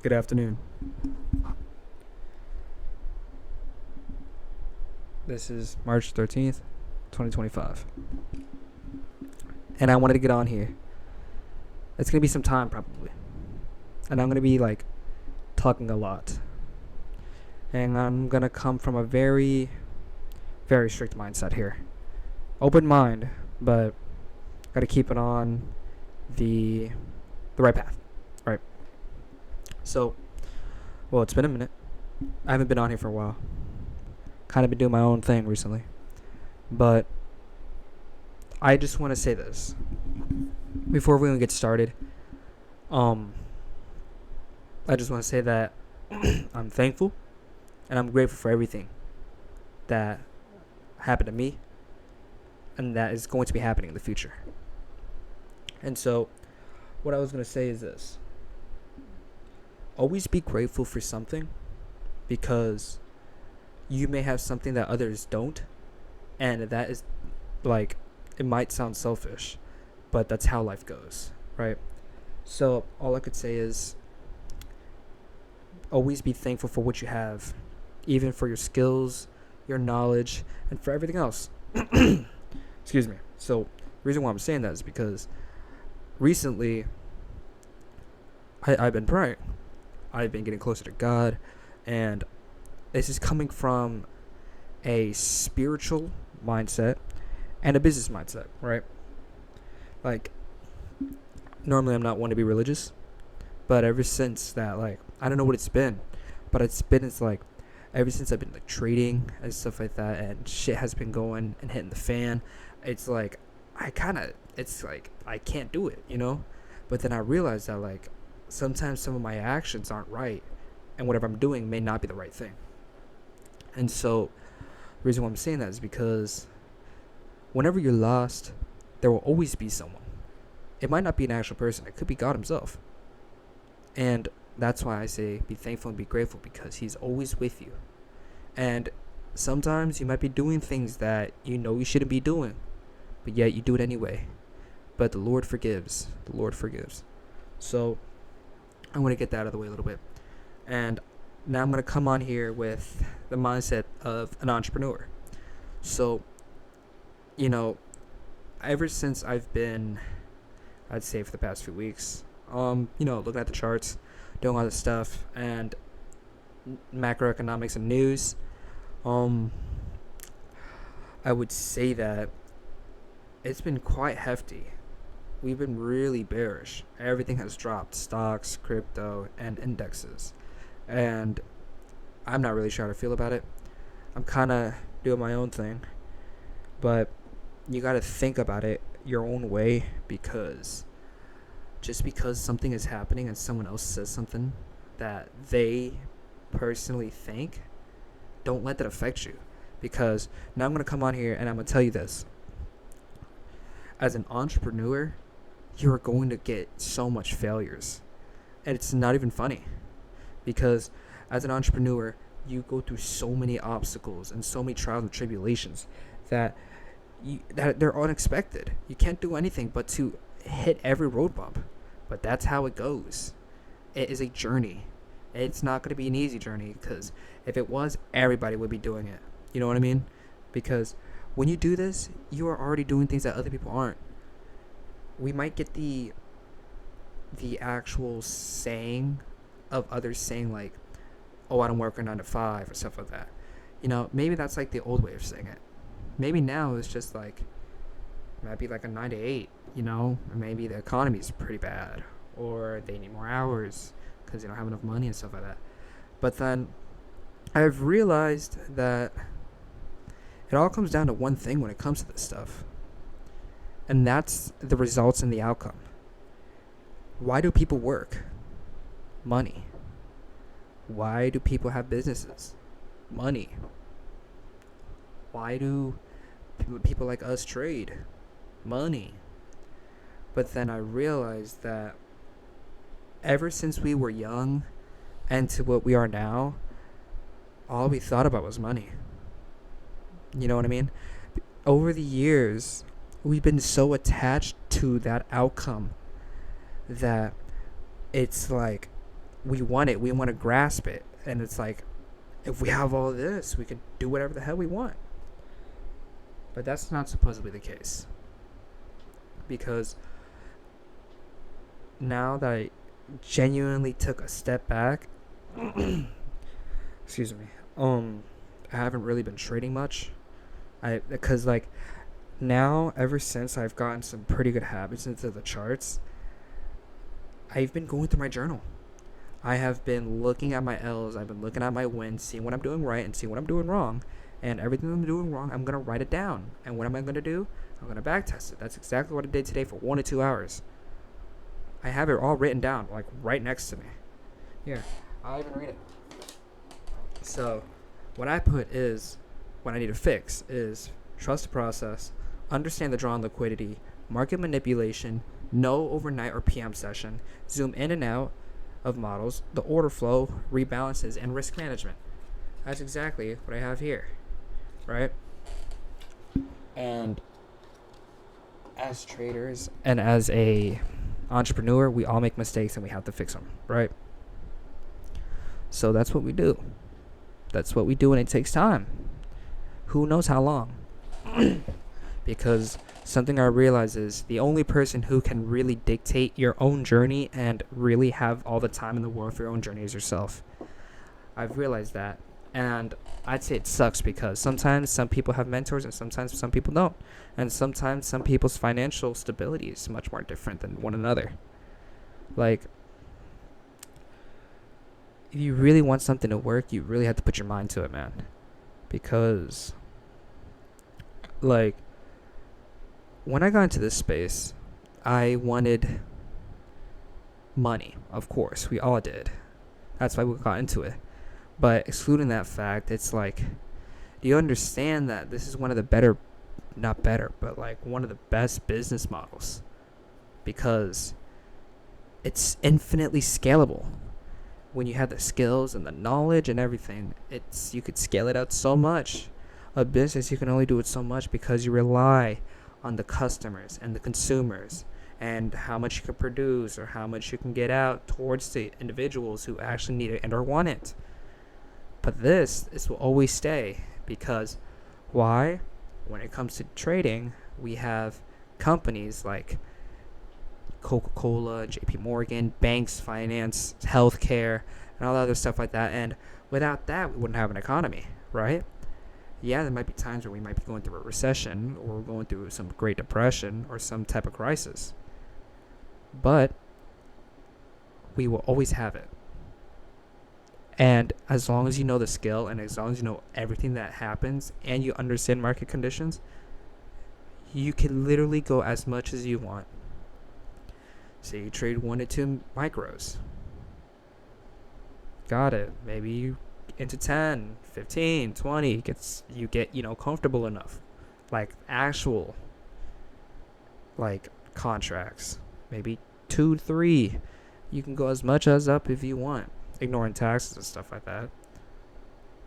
Good afternoon. This is March 13th, 2025. And I wanted to get on here. It's going to be some time probably. And I'm going to be talking a lot. And I'm going to come from a very, very strict mindset here. Open mind, but got to keep it on the right path. Right. So, it's been a minute. I haven't been on here for a while. Kind of been doing my own thing recently. But I just want to say this before we even get started. I just want to say that I'm thankful and I'm grateful for everything that happened to me and that is going to be happening in the future. And so what I was going to say is this. Always be grateful for something, because you may have something that others don't, and that is it might sound selfish, but that's how life goes, right? So all I could say is always be thankful for what you have, even for your skills, your knowledge, and for everything else. Excuse me. So the reason why I'm saying that is because recently I've been praying. I've been getting closer to God, and this is coming from a spiritual mindset and a business mindset, right? Normally I'm not one to be religious, but ever since that, I don't know what it's been, but ever since I've been trading and stuff like that, and shit has been going and hitting the fan, I can't do it, But then I realized that sometimes some of my actions aren't right, and whatever I'm doing may not be the right thing. And so the reason why I'm saying that is because whenever you're lost, there will always be someone. It might not be an actual person. It could be God himself. And that's why I say be thankful and be grateful, because he's always with you. And sometimes you might be doing things that you know you shouldn't be doing, but yet you do it anyway. But the Lord forgives. The Lord forgives. So I want to get that out of the way a little bit. And now I'm going to come on here with the mindset of an entrepreneur. So, ever since I've been, I'd say for the past few weeks, looking at the charts, doing all this stuff, and macroeconomics and news, I would say that it's been quite hefty. We've been really bearish. Everything has dropped: stocks, crypto, and indexes. And I'm not really sure how to feel about it. I'm kind of doing my own thing. But you got to think about it your own way, because just because something is happening and someone else says something that they personally think, don't let that affect you. Because now I'm going to come on here and I'm going to tell you this. As an entrepreneur, you're going to get so much failures. And it's not even funny. Because as an entrepreneur, you go through so many obstacles and so many trials and tribulations that they're unexpected. You can't do anything but to hit every road bump. But that's how it goes. It is a journey. It's not going to be an easy journey, because if it was, everybody would be doing it. You know what I mean? Because when you do this, you are already doing things that other people aren't. We might get the actual saying of others saying oh, I don't work a 9 to 5 or stuff like that. Maybe that's the old way of saying it. Maybe now it's just might be a 9 to 8, or maybe the economy's pretty bad, or they need more hours because they don't have enough money and stuff like that. But then I've realized that it all comes down to one thing when it comes to this stuff, and that's the results and the outcome. Why do people work? Money. Why do people have businesses? Money. Why do people like us trade? Money. But then I realized that ever since we were young and to what we are now, all we thought about was money. You know what I mean? Over the years, we've been so attached to that outcome that it's we want it, we want to grasp it, and it's like, if we have all this, we can do whatever the hell we want. But that's not supposedly the case, because now that I genuinely took a step back, excuse me, I haven't really been trading much. Because like now, ever since I've gotten some pretty good habits into the charts, I've been going through my journal. I have been looking at my L's, I've been looking at my wins, seeing what I'm doing right and seeing what I'm doing wrong. And everything I'm doing wrong, I'm going to write it down. And what am I going to do? I'm going to backtest it. That's exactly what I did today for 1 to 2 hours. I have it all written down, like right next to me. Here, I'll even read it. So, what I put is, what I need to fix is trust the process, understand the draw on liquidity, market manipulation, no overnight or PM session, zoom in and out of models, the order flow, rebalances, and risk management. That's exactly what I have here, right? And as traders and as a entrepreneur, we all make mistakes and we have to fix them, right? So that's what we do. That's what we do, and it takes time. Who knows how long? Because something I realize is the only person who can really dictate your own journey and really have all the time in the world for your own journey is yourself. I've realized that. And I'd say it sucks because sometimes some people have mentors and sometimes some people don't. And sometimes some people's financial stability is much more different than one another. Like, if you really want something to work, you really have to put your mind to it, man. Because, like, when I got into this space, I wanted money. Of course, we all did. That's why we got into it. But excluding that fact, it's like, do you understand that this is one of the not better, but like one of the best business models? Because it's infinitely scalable. When you have the skills and the knowledge and everything, you could scale it out so much. A business, you can only do it so much because you rely on the customers and the consumers and how much you can produce or how much you can get out towards the individuals who actually need it and or want it. But this will always stay because why? When it comes to trading, we have companies like Coca-Cola, JP Morgan, banks, finance, healthcare, and all that other stuff like that. And without that, we wouldn't have an economy, right? Yeah, there might be times where we might be going through a recession or going through some Great Depression or some type of crisis. But we will always have it. And as long as you know the skill and as long as you know everything that happens and you understand market conditions, you can literally go as much as you want. Say you trade 1 to 2 micros. Got it. Maybe you into 10, 15, 20. You get comfortable enough. Like actual like contracts. Maybe 2, 3. You can go as much as up if you want, ignoring taxes and stuff like that.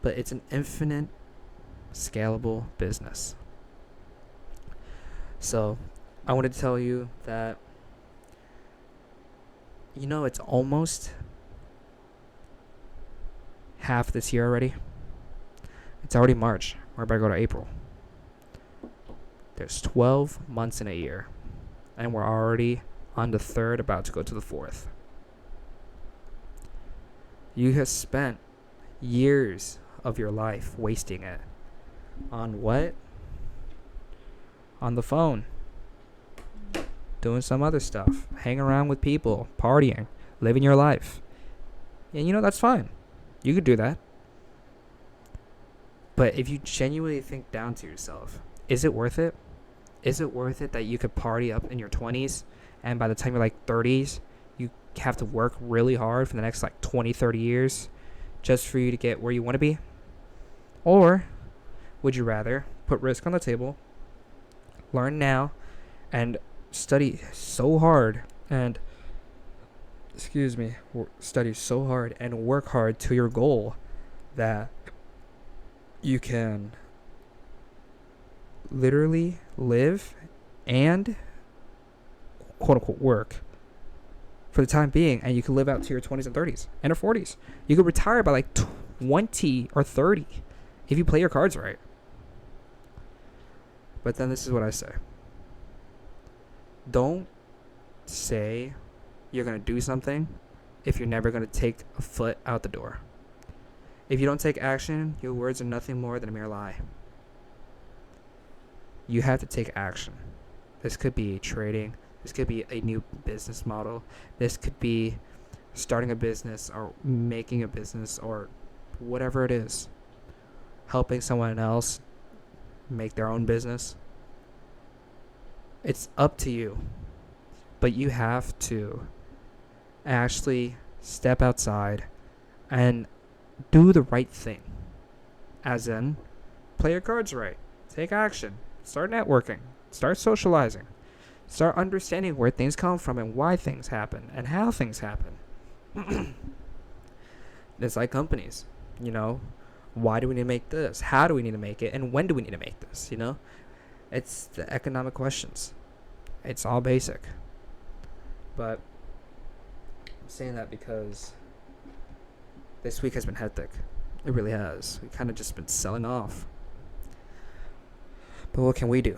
But it's an infinite scalable business. So I wanted to tell you that it's almost half this year already. It's already March. We're about to go to April. There's 12 months in a year. And we're already on the 3rd, about to go to the 4th. You have spent years of your life wasting it. On what? On the phone. Doing some other stuff. Hanging around with people. Partying. Living your life. And that's fine. You could do that. But if you genuinely think down to yourself, is it worth it? Is it worth it that you could party up in your 20s and by the time you're like 30s, you have to work really hard for the next like 20, 30 years just for you to get where you want to be? Or would you rather put risk on the table, learn now, and study so hard and work hard to your goal that you can literally live and quote unquote work for the time being, and you can live out to your 20s and 30s and your 40s. You could retire by like 20 or 30 if you play your cards right. But then this is what I say. Don't say you're going to do something if you're never going to take a foot out the door. If you don't take action, your words are nothing more than a mere lie. You have to take action. This could be trading. This could be a new business model. This could be starting a business or making a business or whatever it is. Helping someone else make their own business. It's up to you. But you have to actually step outside and do the right thing. As in, play your cards right. Take action. Start networking. Start socializing. Start understanding where things come from and why things happen and how things happen. It's like companies, you know. Why do we need to make this? How do we need to make it? And when do we need to make this, you know? It's the economic questions. It's all basic. But I'm saying that because this week has been hectic. It really has. We kind of just been selling off. But what can we do?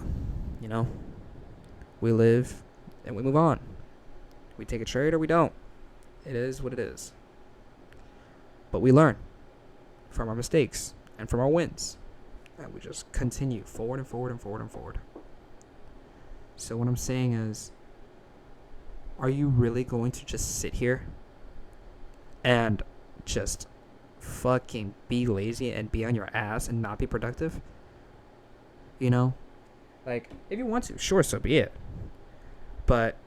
You know? We live and we move on. We take a trade or we don't. It is what it is. But we learn from our mistakes and from our wins. And we just continue forward and forward and forward and forward. So what I'm saying is, are you really going to just sit here and just fucking be lazy and be on your ass and not be productive? You know? Like, if you want to, sure, so be it. But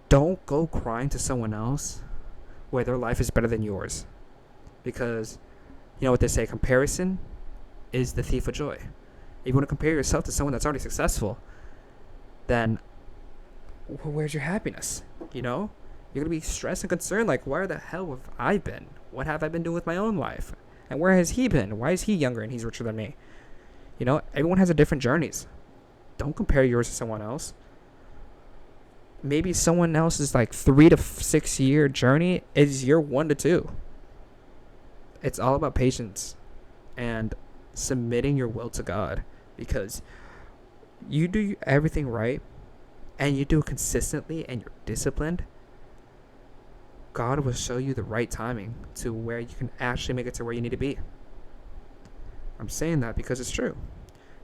don't go crying to someone else where their life is better than yours. Because, you know what they say, comparison is the thief of joy. If you want to compare yourself to someone that's already successful, then where's your happiness? You know? You're going to be stressed and concerned, like, where the hell have I been? What have I been doing with my own life? And where has he been? Why is he younger and he's richer than me? You know, everyone has a different journeys. Don't compare yours to someone else. Maybe someone else's like 3 to 6 year journey is your 1 to 2. It's all about patience and submitting your will to God, because you do everything right and you do it consistently and you're disciplined. God will show you the right timing to where you can actually make it to where you need to be. I'm saying that because it's true.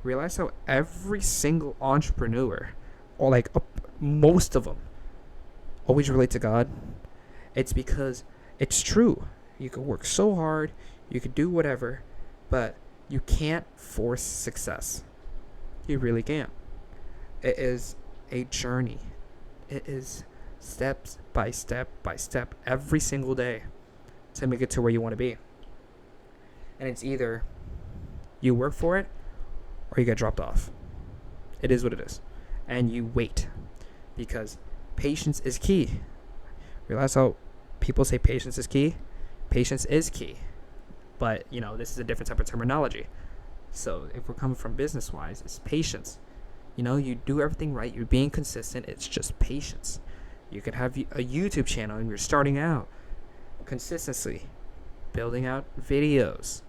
Realize how every single entrepreneur, or like most of them, always relate to God. It's because it's true. You can work so hard, you can do whatever, but you can't force success. You really can't. It is a journey. It is steps by step by step every single day to make it to where you want to be. And it's either you work for it or you get dropped off. It is what it is. And you wait, because patience is key. Realize how people say patience is key? Patience is key. But, you know, this is a different type of terminology. So if we're coming from business-wise, it's patience. You know, you do everything right. You're being consistent. It's just patience. You could have a YouTube channel and you're starting out. Consistency. Building out videos.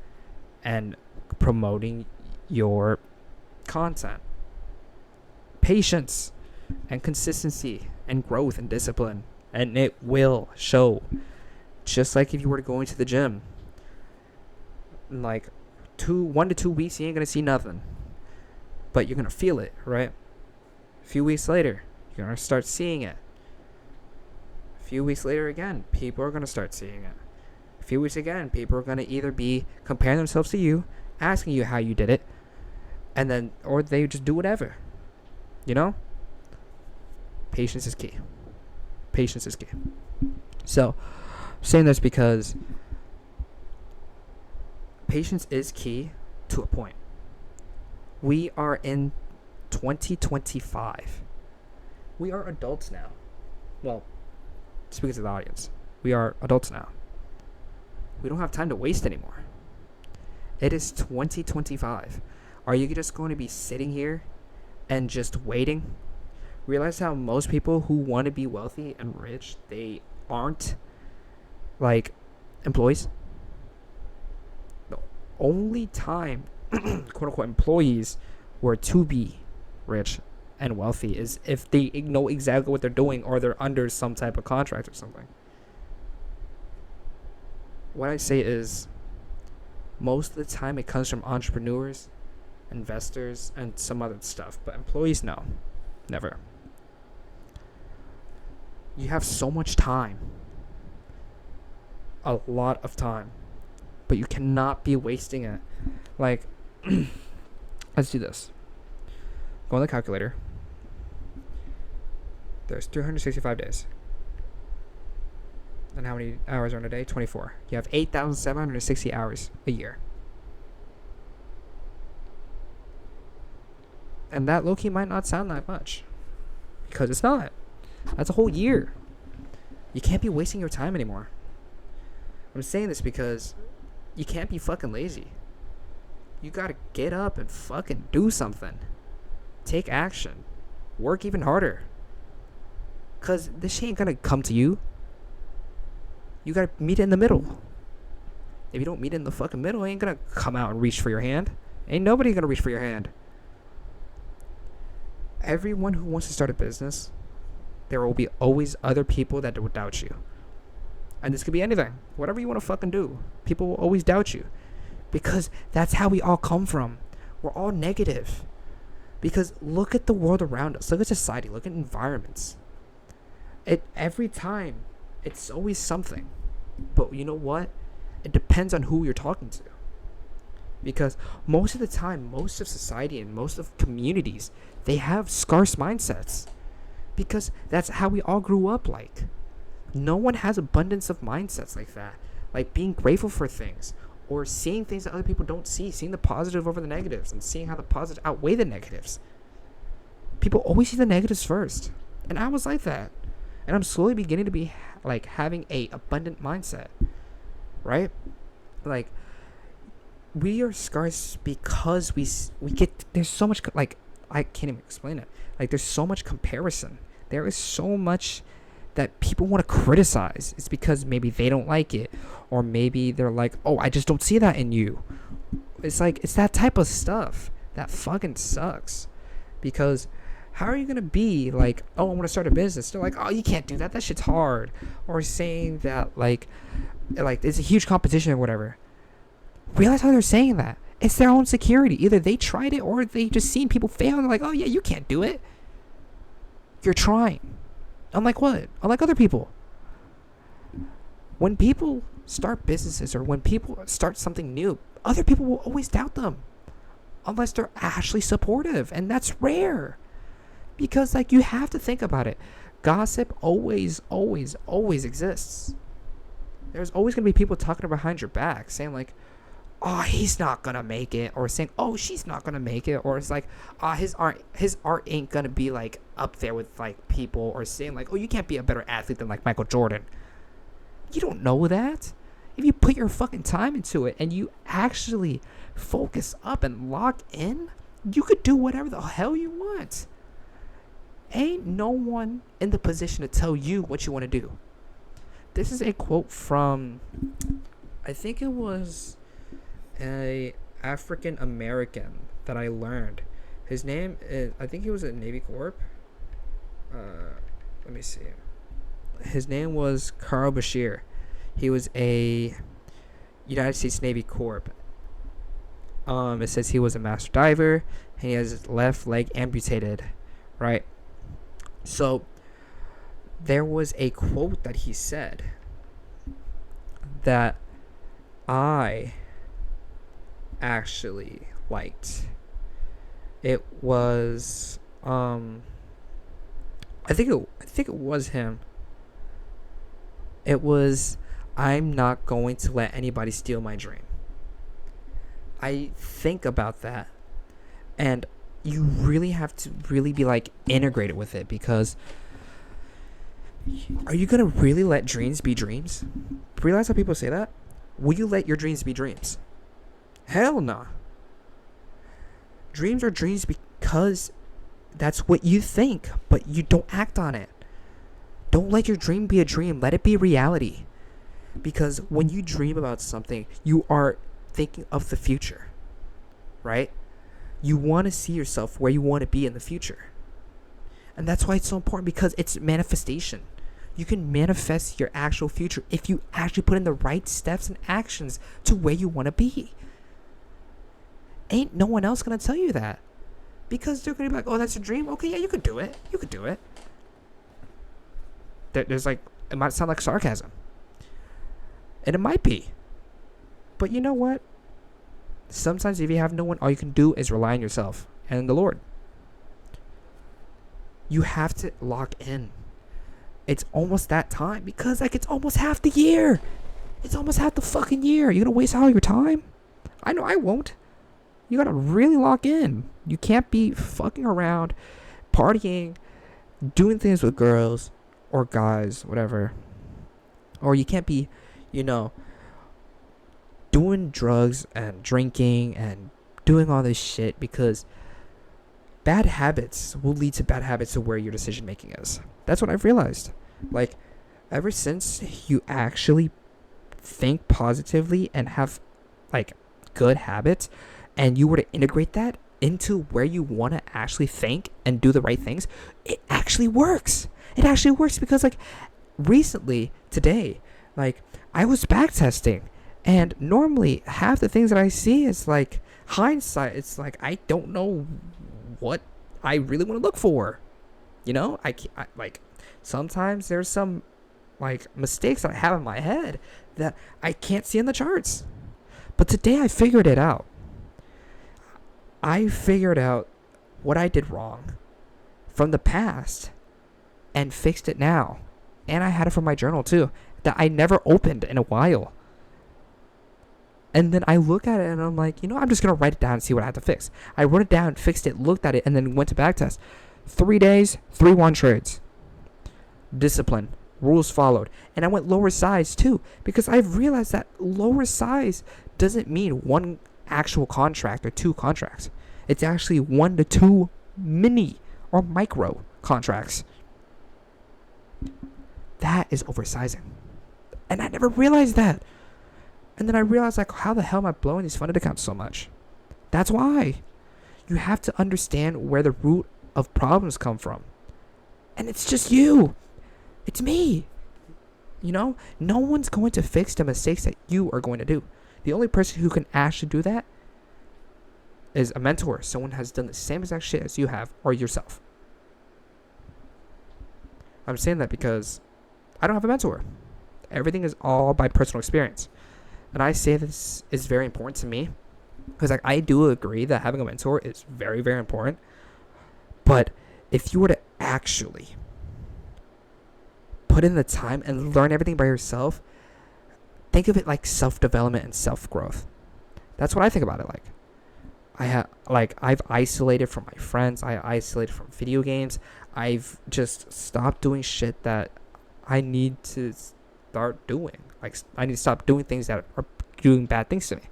And promoting your content. Patience and consistency and growth and discipline. And it will show. Just like if you were to go into the gym. Like 1 to 2 weeks, you ain't going to see nothing. But you're going to feel it, right? A few weeks later, you're going to start seeing it. A few weeks later again, people are going to start seeing it. A few weeks again, people are going to either be comparing themselves to you, asking you how you did it, and then, or they just do whatever. You know? Patience is key. Patience is key. So, I'm saying this because patience is key to a point. We are in 2025. We are adults now. Well, speaking to the audience, we are adults now. We don't have time to waste anymore. It is 2025. Are you just going to be sitting here and just waiting? Realize how most people who want to be wealthy and rich, they aren't like employees. The only time quote unquote employees were to be rich and wealthy is if they know exactly what they're doing or they're under some type of contract or something. What I say is, most of the time it comes from entrepreneurs, investors, and some other stuff, but employees, no, never. You have so much time, a lot of time, but you cannot be wasting it. Like, let's do this. Go on the calculator. There's 365 days. And how many hours are in a day? 24. You have 8,760 hours a year. And that low-key might not sound that much. Because it's not. That's a whole year. You can't be wasting your time anymore. I'm saying this because you can't be fucking lazy. You gotta get up and fucking do something. Take action. Work even harder. Because this shit ain't gonna come to you. You gotta meet it in the middle. If you don't meet it in the fucking middle, it ain't gonna come out and reach for your hand. Ain't nobody gonna reach for your hand. Everyone who wants to start a business, there will be always other people that will doubt you. And this could be anything. Whatever you want to fucking do. People will always doubt you. Because that's how we all come from. We're all negative. Because look at the world around us. Look at society. Look at environments. Every time, it's always something. But you know what? It depends on who you're talking to. Because most of the time, most of society and most of communities, they have scarce mindsets. Because that's how we all grew up like. No one has abundance of mindsets like that. Like being grateful for things. Or seeing things that other people don't see. Seeing the positive over the negatives. And seeing how the positives outweigh the negatives. People always see the negatives first. And I was like that. And I'm slowly beginning to be like having a abundant mindset. Right? Like, we are scarce because we get, there's so much, like, I can't even explain it. Like, there's so much comparison. There is so much that people want to criticize. It's because maybe they don't like it. Or maybe they're like, oh, I just don't see that in you. It's like, it's that type of stuff that fucking sucks. Because how are you going to be like, oh, I want to start a business? They're like, oh, you can't do that. That shit's hard. Or saying that, like it's a huge competition or whatever. Realize how they're saying that. It's their own security. Either they tried it or they just seen people fail and they're like, oh, yeah, you can't do it. You're trying. Unlike what? Unlike other people. When people start businesses or when people start something new, other people will always doubt them. Unless they're actually supportive. And that's rare. Because, like, you have to think about it. Gossip always, always, always exists. There's always going to be people talking behind your back saying, like, oh, he's not going to make it. Or saying, oh, she's not going to make it. Or it's like, his art ain't going to be, like, up there with, like, people. Or saying, like, oh, you can't be a better athlete than, like, Michael Jordan. You don't know that. If you put your fucking time into it and you actually focus up and lock in, you could do whatever the hell you want. Ain't no one in the position to tell you what you want to do. This is a quote from, I think it was a African American that I learned. His name is, I think he was a Navy Corp. Let me see. His name was Carl Bashir. He was a United States Navy Corp. It says he was a master diver and he has his left leg amputated, right? So there was a quote that he said that I actually liked. It was I think it was him. It was, I'm not going to let anybody steal my dream. I think about that, and you really have to really be like integrated with it, because are you gonna really let dreams be dreams? Realize how people say that? Will you let your dreams be dreams? Hell no. Dreams are dreams because That's what you think, but you don't act on it. Don't let your dream be a dream. Let it be reality. Because when you dream about something, you are thinking of the future, right? You want to see yourself where you want to be in the future. And that's why it's so important, because it's manifestation. You can manifest your actual future if you actually put in the right steps and actions to where you want to be. Ain't no one else going to tell you that. Because they're going to be like, oh, that's a dream? Okay, yeah, you could do it. You could do it. There's like, it might sound like sarcasm. And it might be. But you know what? Sometimes if you have no one, all you can do is rely on yourself and the Lord. You have to lock in. It's almost that time, because like it's almost half the year. It's almost half the fucking year. You're going to waste all your time? I know I won't. You got to really lock in. You can't be fucking around, partying, doing things with girls or guys, whatever. Or you can't be, doing drugs and drinking and doing all this shit, because bad habits will lead to bad habits to where your decision making is. That's what I've realized. Like, ever since you actually think positively and have like good habits, and you were to integrate that into where you want to actually think and do the right things, it actually works. It actually works, because like recently today, like I was back testing, and normally half the things that I see is like hindsight. It's like I don't know what I really want to look for. I like sometimes there's some like mistakes that I have in my head that I can't see in the charts. But today I figured it out. I figured out what I did wrong from the past and fixed it now. And I had it from my journal too, that I never opened in a while. And then I look at it and I'm like, I'm just going to write it down and see what I have to fix. I wrote it down, fixed it, looked at it, and then went to backtest. 3 days, 3-1 trades. Discipline. Rules followed. And I went lower size too, because I've realized that lower size doesn't mean one actual contract or 2 contracts. It's actually 1 to 2 mini or micro contracts. That is oversizing. And I never realized that. And then I realized, like, how the hell am I blowing these funded accounts so much? That's why. You have to understand where the root of problems come from. And it's just you. It's me. No one's going to fix the mistakes that you are going to do. The only person who can actually do that is a mentor. Someone has done the same exact shit as you have, or yourself. I'm saying that because I don't have a mentor. Everything is all by personal experience. And I say this is very important to me, because I do agree that having a mentor is very, very important. But if you were to actually put in the time and learn everything by yourself, think of it like self-development and self-growth. That's what I think about it like. I've isolated from my friends. I isolated from video games. I've just stopped doing shit that I need to start doing. Like, I need to stop doing things that are doing bad things to me.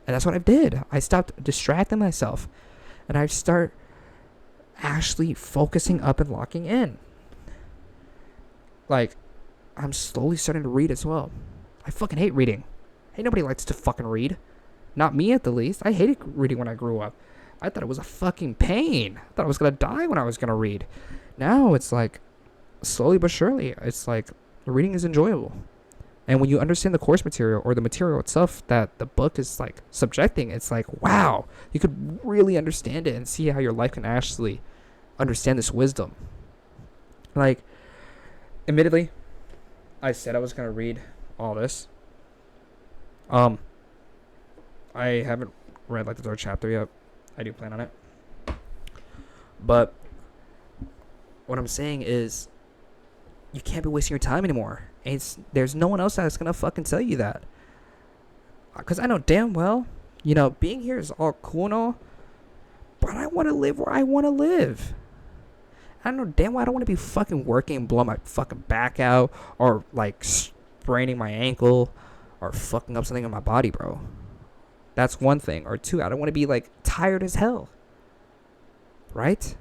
And that's what I did. I stopped distracting myself. And I start actually focusing up and locking in. Like, I'm slowly starting to read as well. I fucking hate reading. Hey, nobody likes to fucking read. Not me, at the least. I hated reading when I grew up. I thought it was a fucking pain. I thought I was going to die when I was going to read. Now it's like, slowly but surely, it's like, reading is enjoyable. And when you understand the course material or the material itself that the book is like subjecting, it's like, wow, you could really understand it and see how your life can actually understand this wisdom. Like, admittedly, I said I was going to read all this. I haven't read like the 3rd chapter yet. I do plan on it. But what I'm saying is, you can't be wasting your time anymore. There's no one else that's going to fucking tell you that. Because I know damn well, being here is all cool and all, but I want to live where I want to live. I know damn well I don't want to be fucking working and blowing my fucking back out, or like spraining my ankle, or fucking up something in my body, bro. That's one thing. Or 2, I don't want to be like tired as hell. Right?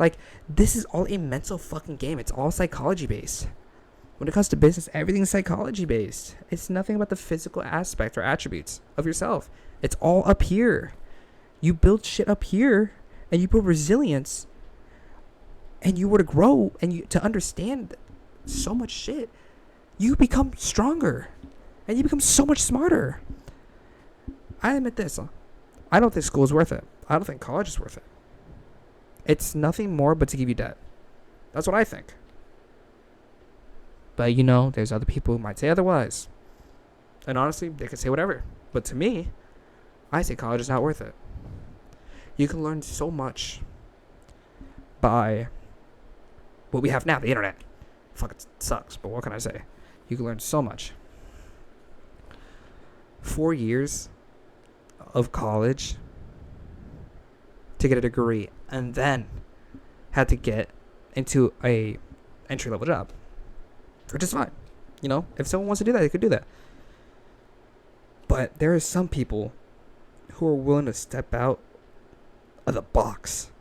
Like, this is all a mental fucking game. It's all psychology based. When it comes to business, everything's psychology based. It's nothing about the physical aspect or attributes of yourself. It's all up here. You build shit up here, and you build resilience, and you were to grow and you to understand so much shit, you become stronger, and you become so much smarter. I admit this. I don't think school is worth it. I don't think college is worth it. It's nothing more but to give you debt. That's what I think. But, there's other people who might say otherwise. And honestly, they can say whatever. But to me, I say college is not worth it. You can learn so much by what we have now, the internet. Fuck, it sucks, but what can I say? You can learn so much. 4 years of college to get a degree, and then had to get into a entry-level job, which is fine. If someone wants to do that, they could do that. But there are some people who are willing to step out of the box.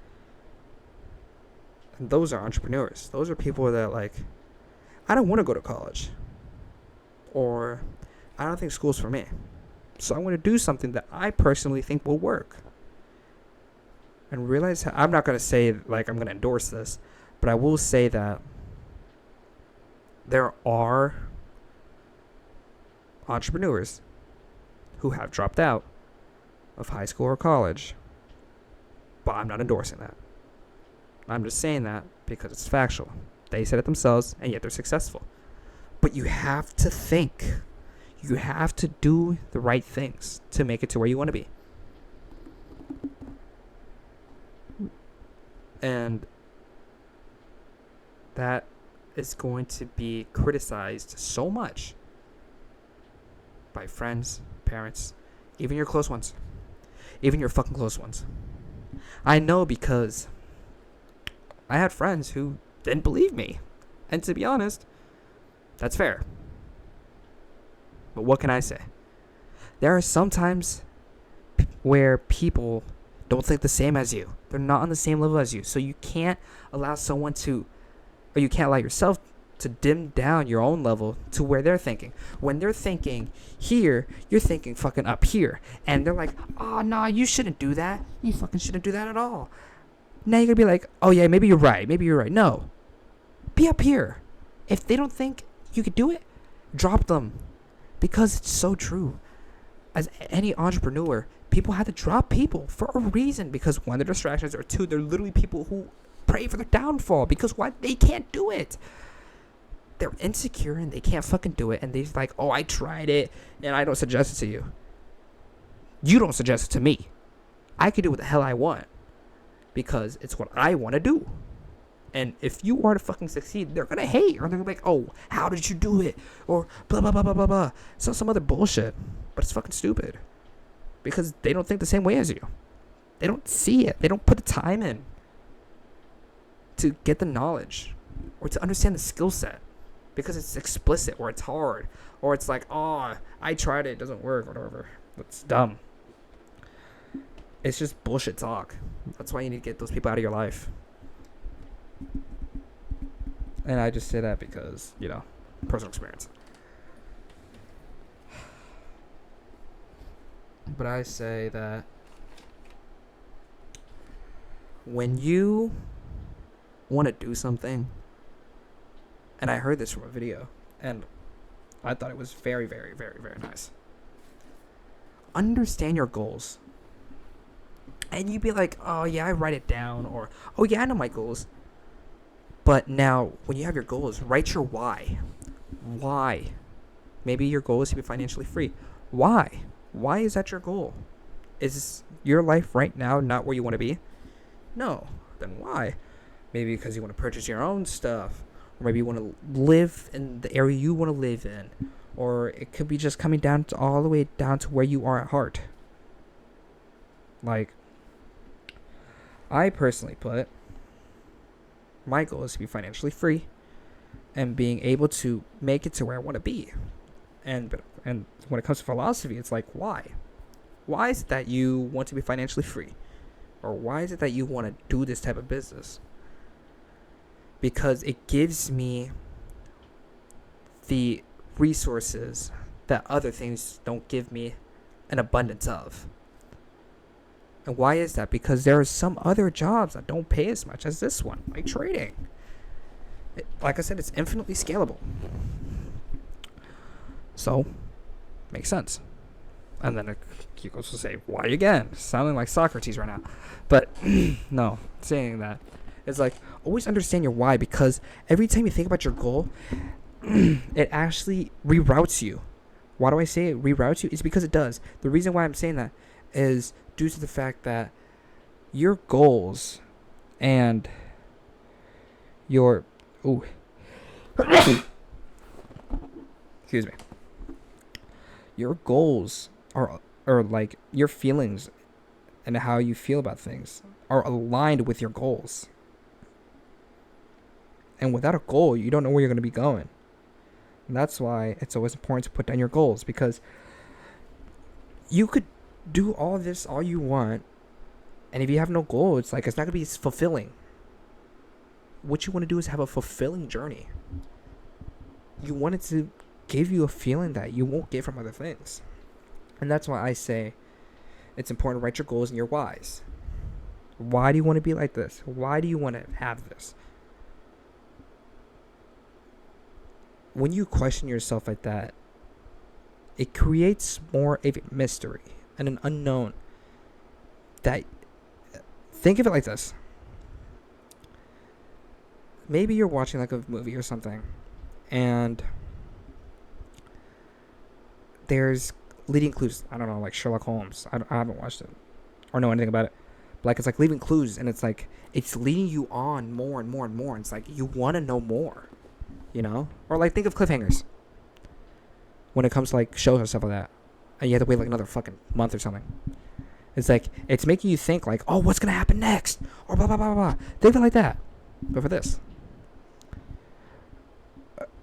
And those are entrepreneurs. Those are people that, like, I don't want to go to college. Or, I don't think school's for me. So I'm going to do something that I personally think will work. And realize I'm not going to say, like, I'm going to endorse this. But I will say that there are entrepreneurs who have dropped out of high school or college. But I'm not endorsing that. I'm just saying that because it's factual. They said it themselves, and yet they're successful. But you have to think. You have to do the right things to make it to where you want to be. And that is going to be criticized so much by friends, parents, even your close ones. Even your fucking close ones. I know because I had friends who didn't believe me. And to be honest, that's fair. But what can I say? There are some times where people don't think the same as you. They're not on the same level as you. So you can't allow someone to, or you can't allow yourself to dim down your own level to where they're thinking. When they're thinking here, you're thinking fucking up here. And they're like, oh, no, you shouldn't do that. You fucking shouldn't do that at all. Now you're going to be like, oh, yeah, maybe you're right. Maybe you're right. No. Be up here. If they don't think you could do it, drop them. Because it's so true. As any entrepreneur, people have to drop people for a reason. Because one, they're distractions, or two, they're literally people who pray for their downfall. Because why? They can't do it. They're insecure and they can't fucking do it. And they're like, oh, I tried it and I don't suggest it to you. You don't suggest it to me. I can do what the hell I want. Because it's what I want to do. And if you are to fucking succeed, they're going to hate. Or they're going to be like, oh, how did you do it? Or blah, blah, blah, blah, blah, blah. So some other bullshit. But it's fucking stupid. Because they don't think the same way as you. They don't see it. They don't put the time in to get the knowledge. Or to understand the skill set. Because it's explicit. Or it's hard. Or it's like, oh, I tried it. It doesn't work. Or whatever. It's dumb. It's just bullshit talk. That's why you need to get those people out of your life. And I just say that because, personal experience. But I say that when you want to do something, and I heard this from a video, and I thought it was very, very, very, very nice. Understand your goals. And you'd be like, oh, yeah, I write it down. Or, oh, yeah, I know my goals. But now, when you have your goals, write your why. Why? Maybe your goal is to be financially free. Why? Why is that your goal? Is your life right now not where you want to be? No. Then why? Maybe because you want to purchase your own stuff. Or maybe you want to live in the area you want to live in. Or it could be just coming down to all the way down to where you are at heart. Like, I personally put, my goal is to be financially free and being able to make it to where I want to be. And when it comes to philosophy, it's like, why? Why is it that you want to be financially free? Or why is it that you want to do this type of business? because it gives me the resources that other things don't give me an abundance of. And why is that? Because there are some other jobs that don't pay as much as this one, like trading. Like I said, it's infinitely scalable. So, makes sense. And then he goes to say, why again? Sounding like Socrates right now. But, no, saying that. It's like, always understand your why, because every time you think about your goal, it actually reroutes you. Why do I say it reroutes you? It's because it does. The reason why I'm saying that is due to the fact that your goals and your... Ooh. Excuse me. Your goals are like your feelings and how you feel about things are aligned with your goals. And without a goal, you don't know where you're going to be going. And that's why it's always important to put down your goals, because you could do all this all you want, and if you have no goal, it's like it's not going to be fulfilling. What you want to do is have a fulfilling journey. You want it to give you a feeling that you won't get from other things. And that's why I say it's important to write your goals and your whys. Why do you want to be like this? Why do you want to have this? When you question yourself like that, it creates more of a mystery and an unknown. That, think of it like this. Maybe you're watching like a movie or something, and there's leading clues. I don't know, like Sherlock Holmes. I haven't watched it or know anything about it. But like, it's like leaving clues, and it's like it's leading you on more and more and more. And it's like you want to know more, you know? Or like, think of cliffhangers when it comes to like shows or stuff like that, and you have to wait like another fucking month or something. It's like it's making you think like, oh, what's gonna happen next, or blah blah blah blah. Think of it like that, but for this.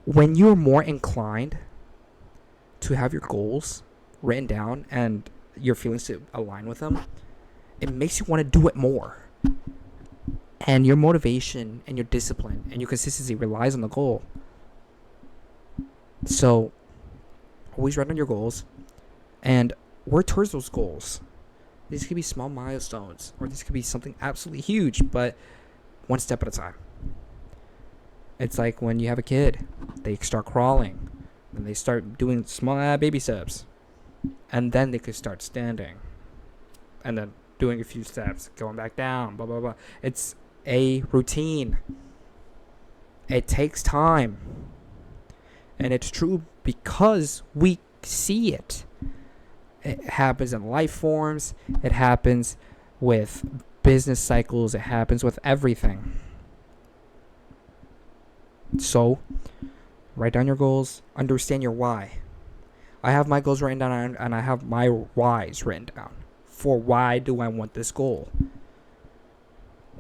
When you're more inclined to have your goals written down and your feelings to align with them, it makes you want to do it more. And your motivation and your discipline and your consistency relies on the goal. So, always write down your goals and work towards those goals. These could be small milestones, or this could be something absolutely huge, but one step at a time. It's like when you have a kid, they start crawling, and they start doing small baby steps, and then they could start standing, and then doing a few steps, going back down, blah, blah, blah. It's a routine. It takes time. And it's true because we see it. It happens in life forms. It happens with business cycles. It happens with everything. So, write down your goals. Understand your why. I have my goals written down, and I have my whys written down. For why do I want this goal?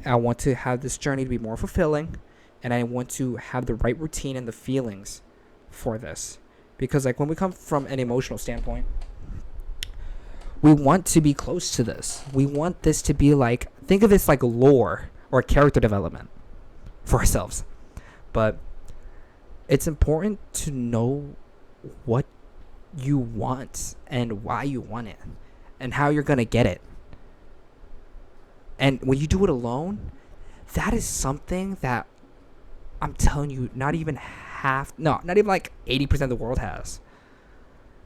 I want to have this journey to be more fulfilling, and I want to have the right routine and the feelings for this. Because like when we come from an emotional standpoint, we want to be close to this. We want this to be like, think of this like lore or character development for ourselves. But it's important to know what you want and why you want it and how you're going to get it. And when you do it alone, that is something that I'm telling you, not even like 80% of the world has.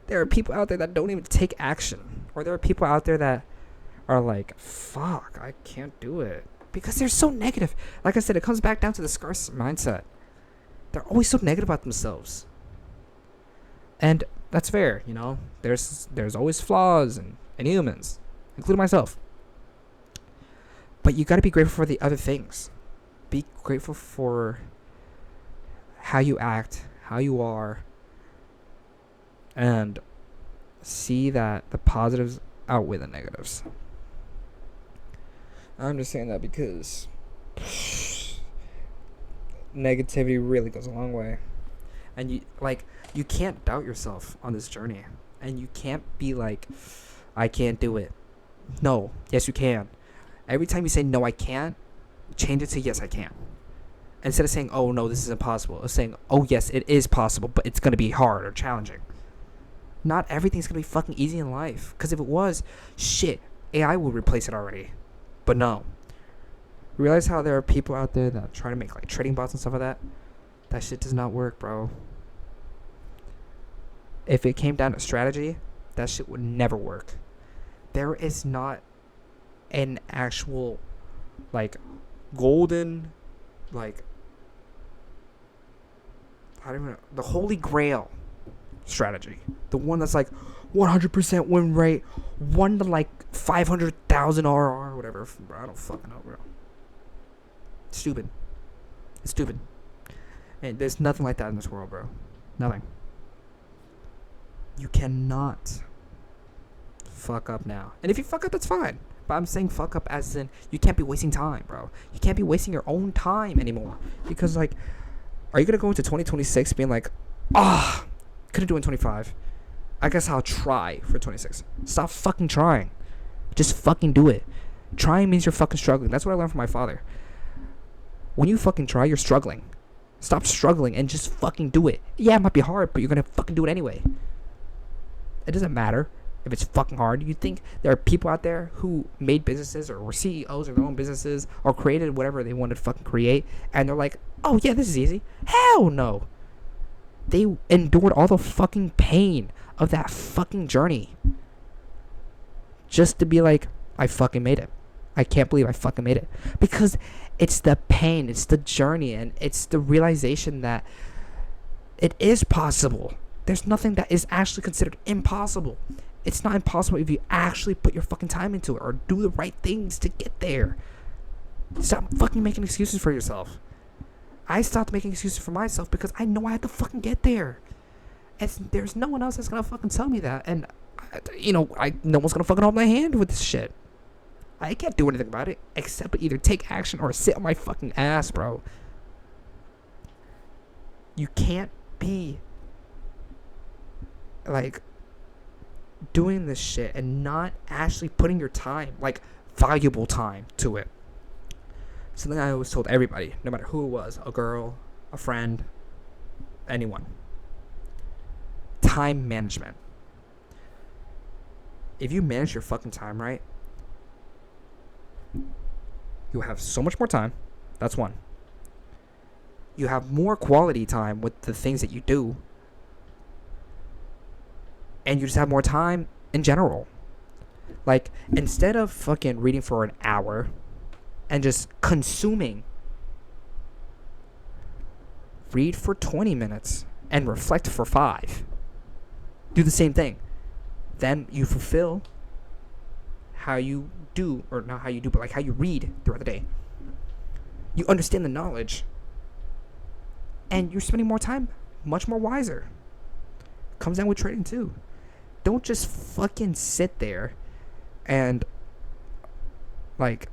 There are people out there that don't even take action. Or there are people out there that are like, fuck, I can't do it. Because they're so negative. Like I said, it comes back down to the scarce mindset. They're always so negative about themselves. And that's fair, you know. There's always flaws in humans, including myself. But you got to be grateful for the other things. Be grateful for how you act, how you are, and see that the positives outweigh the negatives. I'm just saying that because negativity really goes a long way. And you can't doubt yourself on this journey. And you can't be like, I can't do it. No. Yes, you can. Every time you say, no, I can't, change it to, yes, I can. Instead of saying, oh no, this is impossible, it's saying, oh yes, it is possible, but it's going to be hard or challenging. Not everything's going to be fucking easy in life. Because if it was, shit, AI would replace it already. But no. Realize how there are people out there that try to make like trading bots and stuff like that? That shit does not work, bro. If it came down to strategy, that shit would never work. There is not an actual, like, golden, like, I don't even know, the holy grail strategy. The one that's like 100% win rate, 1 to like 500,000 RR, whatever. Bro, I don't fucking know, bro. It's stupid. It's stupid. And there's nothing like that in this world, bro. Nothing. You cannot fuck up now. And if you fuck up, that's fine. But I'm saying fuck up as in you can't be wasting time, bro. You can't be wasting your own time anymore. Because, like, are you going to go into 2026 being like, couldn't do it in 25. I guess I'll try for 26. Stop fucking trying. Just fucking do it. Trying means you're fucking struggling. That's what I learned from my father. When you fucking try, you're struggling. Stop struggling and just fucking do it. Yeah, it might be hard, but you're going to fucking do it anyway. It doesn't matter if it's fucking hard. You think there are people out there who made businesses or were CEOs of their own businesses or created whatever they wanted to fucking create, and they're like, oh yeah, this is easy? Hell no. They endured all the fucking pain of that fucking journey just to be like, I fucking made it. I can't believe I fucking made it. Because it's the pain, it's the journey, and it's the realization that it is possible. There's nothing that is actually considered impossible. It's not impossible if you actually put your fucking time into it or do the right things to get there. Stop fucking making excuses for yourself. I stopped making excuses for myself because I know I had to fucking get there. There's no one else that's gonna fucking tell me that. And, no one's gonna fucking hold my hand with this shit. I can't do anything about it except either take action or sit on my fucking ass, bro. You can't be, like, doing this shit and not actually putting your time, like, valuable time to it. Something I always told everybody, no matter who it was, a girl, a friend, anyone. Time management. If you manage your fucking time right, you'll have so much more time. That's one. You have more quality time with the things that you do. And you just have more time in general. Like, instead of fucking reading for an hour and just consuming, read for 20 minutes and reflect for 5. Do the same thing. Then you fulfill how you do, or not how you do, but like how you read throughout the day. You understand the knowledge, and you're spending more time, much more wiser. Comes down with trading too. Don't just fucking sit there and, like,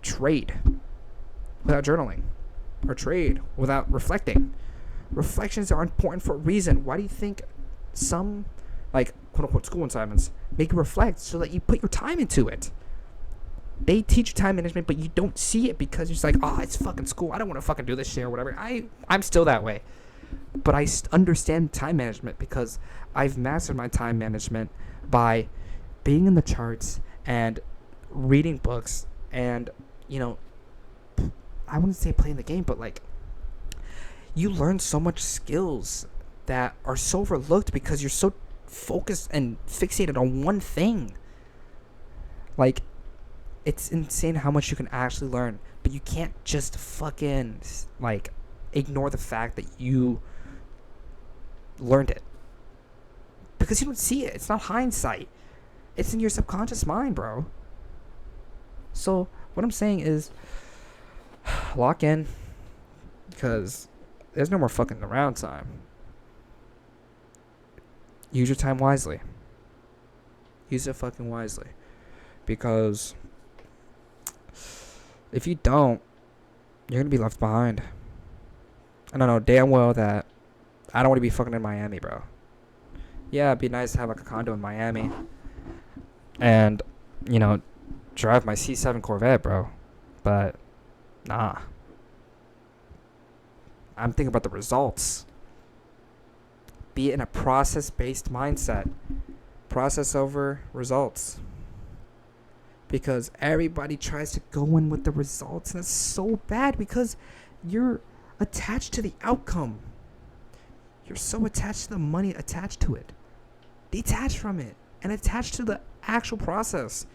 trade without journaling, or trade without reflecting. Reflections are important for a reason. Why do you think some, like, quote unquote school assignments make you reflect? So that you put your time into it. They teach you time management, but you don't see it because you're just like, oh, it's fucking school. I don't want to fucking do this shit or whatever. I'm still that way. But I understand time management because I've mastered my time management by being in the charts and reading books and, I wouldn't say playing the game, but, like, you learn so much skills that are so overlooked because you're so focused and fixated on one thing. Like, it's insane how much you can actually learn, but you can't just fucking, like, ignore the fact that you learned it. Because you don't see it. It's not hindsight. It's in your subconscious mind, bro. So, what I'm saying is, lock in, because there's no more fucking around time. Use your time wisely. Use it fucking wisely. Because if you don't, you're going to be left behind. And I know damn well that I don't want to be fucking in Miami, bro. Yeah, it'd be nice to have, like, a condo in Miami. And, drive my C7 Corvette, bro. But, nah. I'm thinking about the results. Be in a process-based mindset. Process over results. Because everybody tries to go in with the results, and it's so bad because you're attached to the outcome. You're so attached to the money attached to it. Detach from it and attach to the actual process.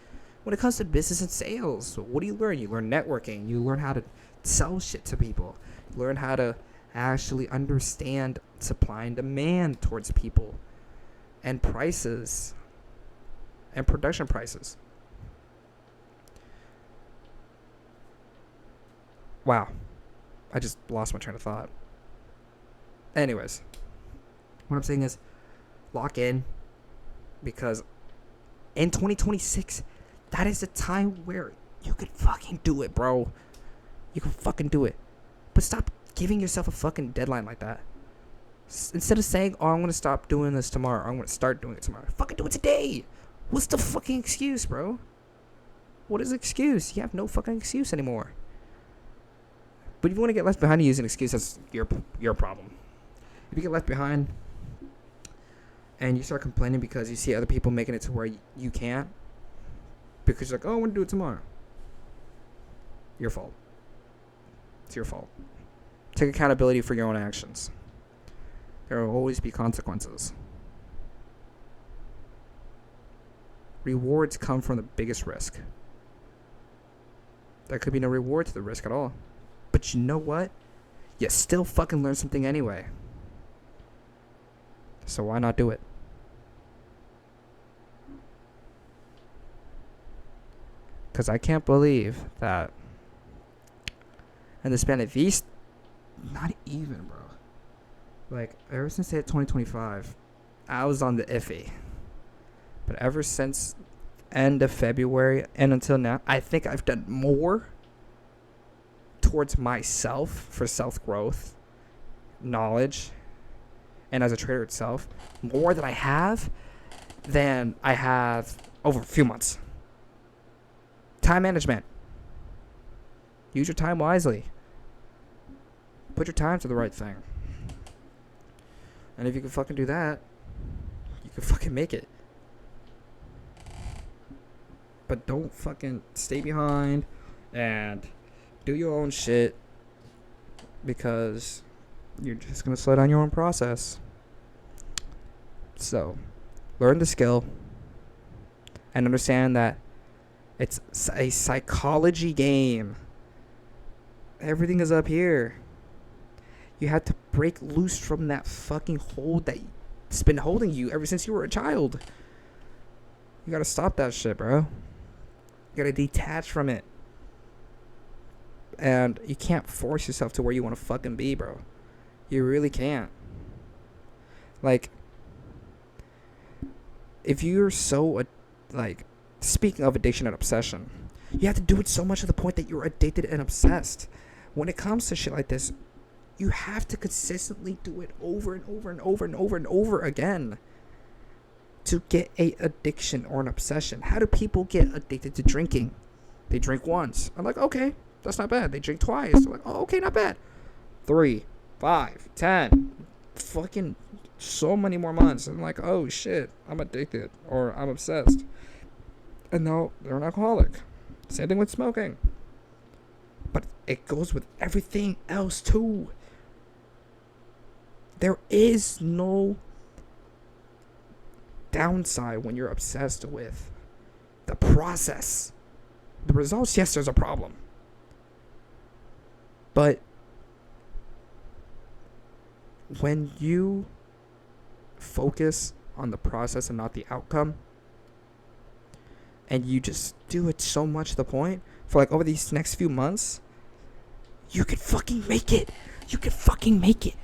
When it comes to business and sales, what do you learn? You learn networking. You learn how to sell shit to people. You learn how to actually understand supply and demand towards people and prices and production prices. Wow. I just lost my train of thought. Anyways, what I'm saying is lock in, because in 2026, that is the time where you can fucking do it, bro. You can fucking do it. But stop giving yourself a fucking deadline like that. Instead of saying, oh, I'm going to stop doing this tomorrow, or I'm going to start doing it tomorrow. Fucking do it today. What's the fucking excuse, bro? What is the excuse? You have no fucking excuse anymore. But if you want to get left behind and use an excuse, that's your problem. If you get left behind and you start complaining because you see other people making it to where you can't, because you're like, oh, I want to do it tomorrow. Your fault. It's your fault. Take accountability for your own actions. There will always be consequences. Rewards come from the biggest risk. There could be no reward to the risk at all. But you know what? You still fucking learn something anyway. So why not do it? Because I can't believe that in the span of these, not even, bro. Like, ever since they hit 2025, I was on the iffy. But ever since end of February and until now, I think I've done more towards myself for self-growth, knowledge, and as a trader itself, more than I have over a few months. Time management. Use your time wisely. Put your time to the right thing. And if you can fucking do that, you can fucking make it. But don't fucking stay behind and do your own shit, because you're just going to slow down your own process. So, learn the skill and understand that it's a psychology game. Everything is up here. You have to break loose from that fucking hold that's been holding you ever since you were a child. You gotta stop that shit, bro. You gotta detach from it. And you can't force yourself to where you want to fucking be, bro. You really can't. Like, if you're so, speaking of addiction and obsession, you have to do it so much to the point that you're addicted and obsessed. When it comes to shit like this, you have to consistently do it over and over and over and over and over again to get a addiction or an obsession. How do people get addicted to drinking? They drink once. I'm like, okay, that's not bad. They drink twice. I'm like, oh, okay, not bad. 3, 5, 10, fucking so many more months. I'm like, oh shit, I'm addicted or I'm obsessed. And no, they're an alcoholic. Same thing with smoking. But it goes with everything else too. There is no downside when you're obsessed with the process. The results, yes, there's a problem. But when you focus on the process and not the outcome, and you just do it so much to the point for over these next few months, you could fucking make it. You could fucking make it.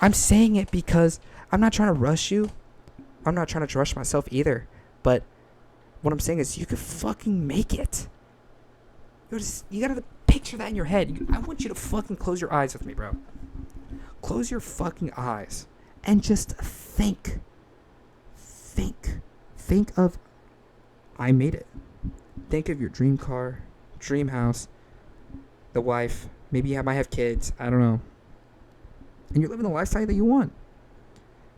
I'm saying it because I'm not trying to rush you. I'm not trying to rush myself either. But what I'm saying is you could fucking make it. You gotta picture that in your head. I want you to fucking close your eyes with me, bro. Close your fucking eyes and just think. Think of, I made it. Think of your dream car, dream house, the wife. Maybe you might have kids. I don't know. And you're living the lifestyle that you want.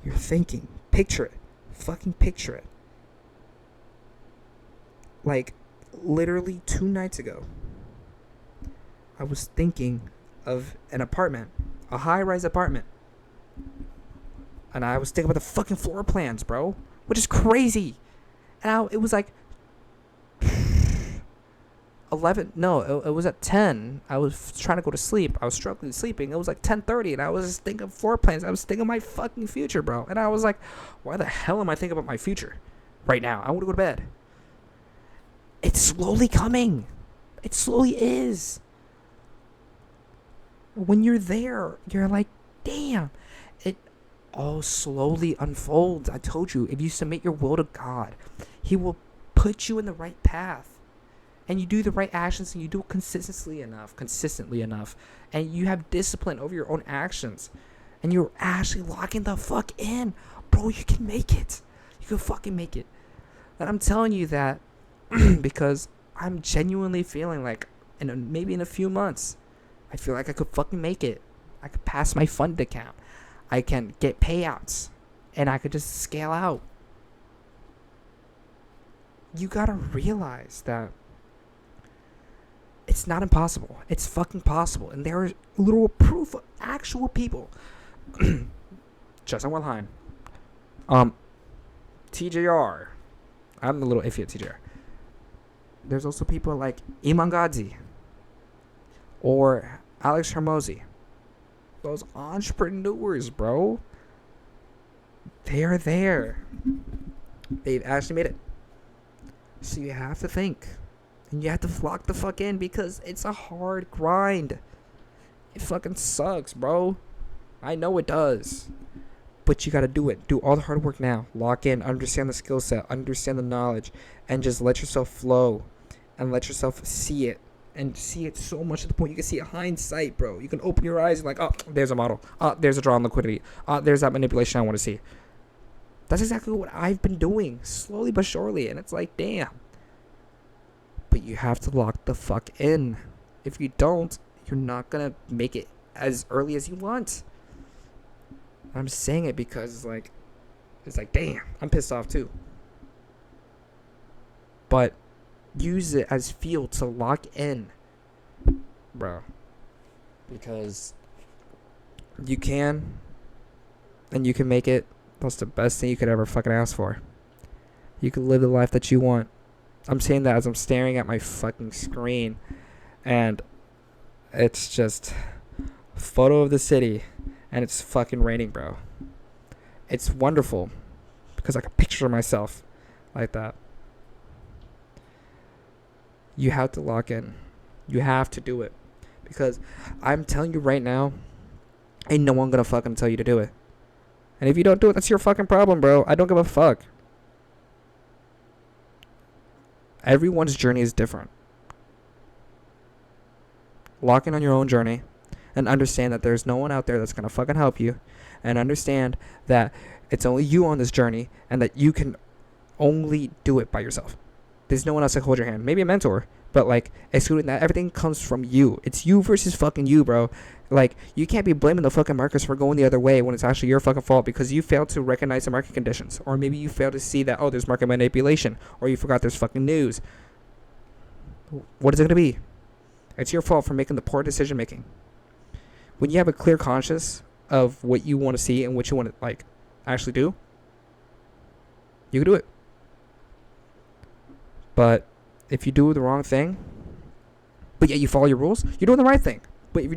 You're thinking. Picture it. Fucking picture it. Like, literally 2 nights ago, I was thinking of an apartment. A high-rise apartment. And I was thinking about the fucking floor plans, bro. Which is crazy. And it was like 11. No, it was at 10. I was trying to go to sleep. I was struggling sleeping. It was like 10:30, and I was just thinking of floor plans. I was thinking of my fucking future, bro. And I was like, why the hell am I thinking about my future right now? I want to go to bed. It's slowly coming. It slowly is. When you're there, you're like, damn. It all slowly unfolds. I told you, if you submit your will to God, He will put you in the right path. And you do the right actions, and you do it consistently enough, and you have discipline over your own actions, and you're actually locking the fuck in. Bro, you can make it. You can fucking make it. And I'm telling you that because I'm genuinely feeling like maybe in a few months, I feel like I could fucking make it. I could pass my fund account. I can get payouts, and I could just scale out. You gotta realize that it's not impossible. It's fucking possible. And there is literal proof of actual people. Justin Wellheim. TJR. I'm a little iffy at TJR. There's also people like Iman Gadzhi or Alex Hermosi. Those entrepreneurs, bro. They are there. They've actually made it. So you have to think. And you have to lock the fuck in because it's a hard grind. It fucking sucks, bro. I know it does. But you gotta do it. Do all the hard work now. Lock in. Understand the skill set. Understand the knowledge. And just let yourself flow. And let yourself see it. And see it so much to the point you can see it hindsight, bro. You can open your eyes and like, oh, there's a model. Oh, there's a draw on liquidity. Oh, there's that manipulation I want to see. That's exactly what I've been doing. Slowly but surely. And it's like, damn. But you have to lock the fuck in. If you don't, you're not going to make it as early as you want. I'm saying it because it's like, damn, I'm pissed off too. But use it as fuel to lock in, bro. Because you can, and you can make it. That's the best thing you could ever fucking ask for. You can live the life that you want. I'm saying that as I'm staring at my fucking screen, and it's just a photo of the city, and it's fucking raining, bro. It's wonderful because I can picture myself like that. You have to lock in. You have to do it because I'm telling you right now, ain't no one gonna fucking tell you to do it. And if you don't do it, that's your fucking problem, bro. I don't give a fuck. Everyone's journey is different. Lock in on your own journey and understand that there's no one out there that's going to fucking help you. And understand that it's only you on this journey and that you can only do it by yourself. There's no one else to hold your hand. Maybe a mentor. But excluding that, everything comes from you. It's you versus fucking you, bro. You can't be blaming the fucking markets for going the other way when it's actually your fucking fault because you failed to recognize the market conditions. Or maybe you failed to see that, there's market manipulation. Or you forgot there's fucking news. What is it going to be? It's your fault for making the poor decision making. When you have a clear conscience of what you want to see and what you want to, actually do, you can do it. But if you do the wrong thing, but yet you follow your rules, you're doing the right thing. But if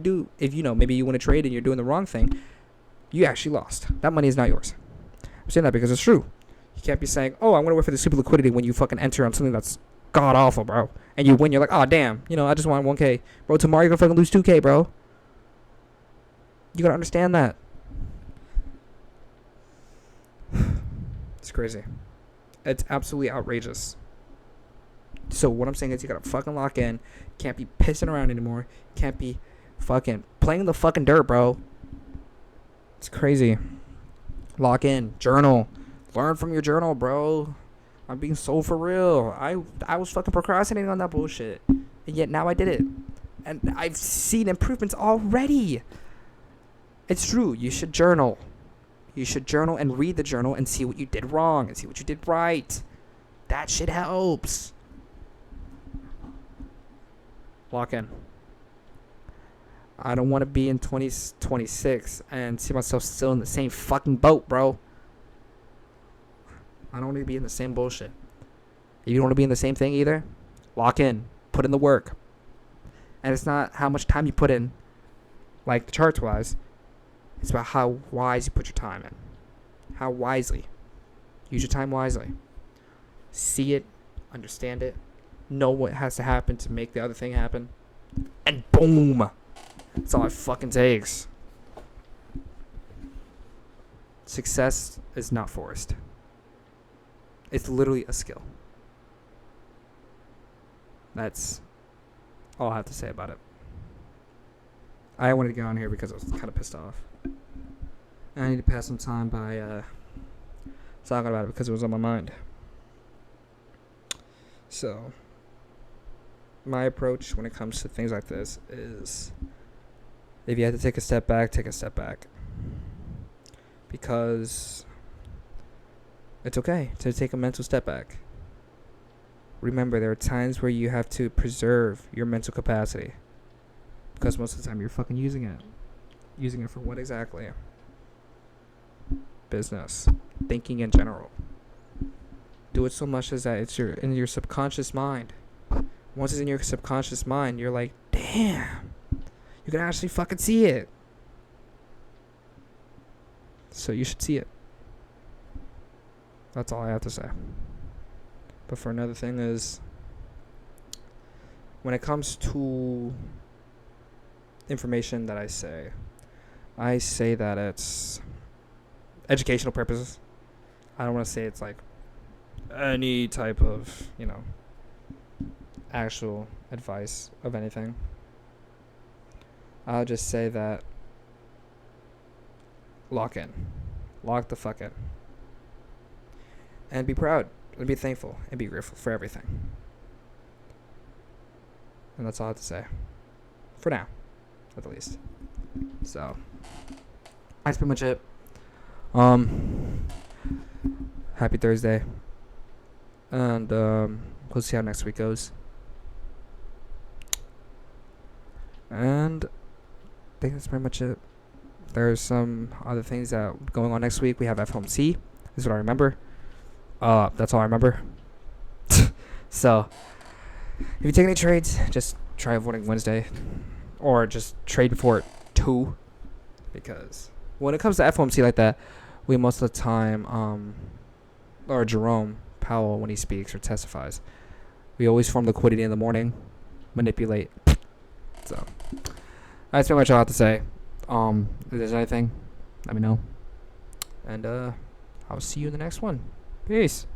maybe you want to trade and you're doing the wrong thing, you actually lost. That money is not yours. I'm saying that because it's true. You can't be saying, I'm going to wait for the super liquidity when you fucking enter on something that's god awful, bro. And you win, you're like, damn, I just want 1K. Bro, tomorrow you're going to fucking lose 2K, bro. You got to understand that. It's crazy. It's absolutely outrageous. So what I'm saying is you got to fucking lock in. Can't be pissing around anymore. Can't be fucking playing in the fucking dirt, bro. It's crazy. Lock in. Journal. Learn from your journal, bro. I'm being so for real. I was fucking procrastinating on that bullshit. And yet now I did it. And I've seen improvements already. It's true. You should journal. You should journal and read the journal and see what you did wrong and see what you did right. That shit helps. Lock in. I don't want to be in 2026 and see myself still in the same fucking boat, bro. I don't want to be in the same bullshit. If you don't want to be in the same thing either, lock in. Put in the work. And it's not how much time you put in, like the charts wise. It's about how wise you put your time in. How wisely. Use your time wisely. See it. Understand it. Know what has to happen to make the other thing happen. And boom. That's all it fucking takes. Success is not forced. It's literally a skill. That's all I have to say about it. I wanted to get on here because I was kind of pissed off. I need to pass some time by talking about it because it was on my mind. So, my approach when it comes to things like this is, if you have to take a step back, take a step back. Because it's okay to take a mental step back. Remember, there are times where you have to preserve your mental capacity. Because most of the time you're fucking using it. Using it for what exactly? Business. Thinking in general. Do it so much as that it's in your subconscious mind. Once it's in your subconscious mind, you're like, damn. You can actually fucking see it. So you should see it. That's all I have to say. But for another thing is, when it comes to information that I say that it's educational purposes. I don't want to say it's like any type of, actual advice of anything. I'll just say that lock in. Lock the fuck in. And be proud. And be thankful. And be grateful for everything. And that's all I have to say. For now. At the least. So. That's pretty much it. Happy Thursday. And we'll see how next week goes. And I think that's pretty much it. There's some other things that are going on next week. We have FOMC. This is what I remember. That's all I remember. So, if you take any trades, just try avoiding Wednesday. Or just trade before 2. Because when it comes to FOMC like that, we most of the time, or Jerome Powell, when he speaks or testifies, we always form liquidity in the morning, manipulate. So, that's pretty much all I have to say. If there's anything, let me know. And I'll see you in the next one. Peace.